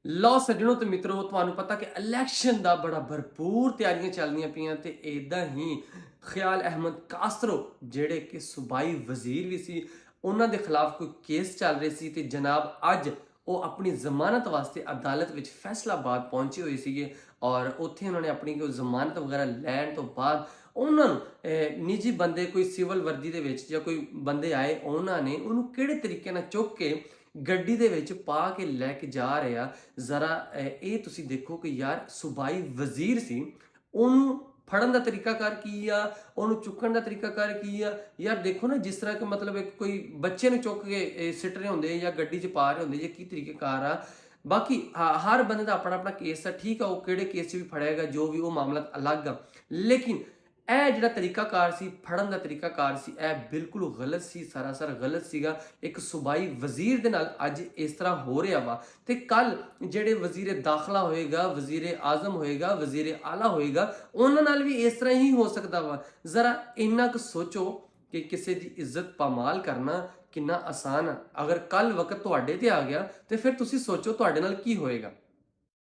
ਲਓ ਸੱਜਣੋ ਤੇ ਮਿੱਤਰੋ, ਤੁਹਾਨੂੰ ਪਤਾ ਕਿ ਇਲੈਕਸ਼ਨ ਦਾ ਬੜਾ ਭਰਪੂਰ ਤਿਆਰੀਆਂ ਚੱਲਦੀਆਂ ਪਈਆਂ ਤੇ ਇਦਾਂ ਹੀ ਖਿਆਲ ਅਹਿਮਦ ਕਾਸਤਰੋ ਜਿਹੜੇ ਕਿ ਸੂਬਾਈ ਵਜ਼ੀਰ ਵੀ ਸੀ, ਉਹਨਾਂ ਦੇ ਖਿਲਾਫ ਕੋਈ ਕੇਸ ਚੱਲ ਰਹੇ ਸੀ ਤੇ ਜਨਾਬ ਅੱਜ ਉਹ ਆਪਣੀ ਜ਼ਮਾਨਤ ਵਾਸਤੇ ਅਦਾਲਤ ਵਿੱਚ ਫੈਸਲਾਬਾਦ ਪਹੁੰਚੇ ਹੋਏ ਸੀਗੇ। ਔਰ ਉੱਥੇ ਉਹਨਾਂ ਨੇ ਆਪਣੀ ਕੋਈ ਜ਼ਮਾਨਤ ਵਗੈਰਾ ਲੈਣ ਤੋਂ ਬਾਅਦ ਉਹਨਾਂ ਨੂੰ ਨਿੱਜੀ ਬੰਦੇ ਕੋਈ ਸਿਵਲ ਵਰਦੀ ਦੇ ਵਿੱਚ ਜਾਂ ਕੋਈ ਬੰਦੇ ਆਏ, ਉਹਨਾਂ ਨੇ ਉਹਨੂੰ ਕਿਹੜੇ ਤਰੀਕੇ ਨਾਲ ਚੁੱਕ ਕੇ ਗੱਡੀ ਦੇ ਵਿੱਚ ਪਾ ਕੇ ਲੈ ਕੇ ਜਾ ਰਿਹਾ। ਜ਼ਰਾ ਇਹ ਤੁਸੀਂ ਦੇਖੋ ਕਿ ਯਾਰ ਸੂਬਾਈ ਵਜ਼ੀਰ ਸੀ, ਉਹਨੂੰ ਫੜਨ ਦਾ ਤਰੀਕਾਕਾਰ ਕੀ ਆ, ਉਹਨੂੰ ਚੁੱਕਣ ਦਾ ਤਰੀਕਾਕਾਰ ਕੀ ਆ। ਯਾਰ ਦੇਖੋ ਨਾ, ਜਿਸ ਤਰ੍ਹਾਂ ਕਿ ਮਤਲਬ ਇੱਕ ਕੋਈ ਬੱਚੇ ਨੂੰ ਚੁੱਕ ਕੇ ਸਿੱਟ ਰਹੇ ਹੁੰਦੇ ਜਾਂ ਗੱਡੀ 'ਚ ਪਾ ਰਹੇ ਹੁੰਦੇ ਜਾਂ ਕੀ ਤਰੀਕਾਕਾਰ ਆ। ਬਾਕੀ ਹਰ ਬੰਦੇ ਦਾ ਆਪਣਾ ਆਪਣਾ ਕੇਸ ਆ, ਠੀਕ ਆ, ਉਹ ਕਿਹੜੇ ਕੇਸ 'ਚ ਵੀ ਫੜਿਆਗਾ ਜੋ ਵੀ, ਉਹ ਮਾਮਲਾ ਅਲੱਗ ਆ। ਲੇਕਿਨ ਇਹ ਜਿਹੜਾ ਤਰੀਕਾਕਾਰ ਸੀ, ਫੜਨ ਦਾ ਤਰੀਕਾਕਾਰ ਸੀ, ਇਹ ਬਿਲਕੁਲ ਗਲਤ ਸੀ, ਸਰਾਸਰ ਗਲਤ ਸੀਗਾ। ਇੱਕ ਸੂਬਾਈ ਵਜ਼ੀਰ ਦੇ ਨਾਲ ਅੱਜ ਇਸ ਤਰ੍ਹਾਂ ਹੋ ਰਿਹਾ ਵਾ ਤੇ ਕੱਲ ਜਿਹੜੇ ਵਜ਼ੀਰ ਦਾਖਲਾ ਹੋਏਗਾ, ਵਜ਼ੀਰ ਆਜ਼ਮ ਹੋਏਗਾ, ਵਜ਼ੀਰ ਆਲਾ ਹੋਏਗਾ, ਉਹਨਾਂ ਨਾਲ ਵੀ ਇਸ ਤਰ੍ਹਾਂ ਹੀ ਹੋ ਸਕਦਾ ਵਾ। ਜ਼ਰਾ ਇੰਨਾ ਕੁ ਸੋਚੋ ਕਿ ਕਿਸੇ ਦੀ ਇੱਜ਼ਤ ਪਾਮਾਲ ਕਰਨਾ ਕਿੰਨਾ ਆਸਾਨ ਆ। ਅਗਰ ਕੱਲ ਵਕਤ ਤੁਹਾਡੇ ਤੇ ਆ ਗਿਆ ਤੇ ਫਿਰ ਤੁਸੀਂ ਸੋਚੋ ਤੁਹਾਡੇ ਨਾਲ ਕੀ ਹੋਏਗਾ।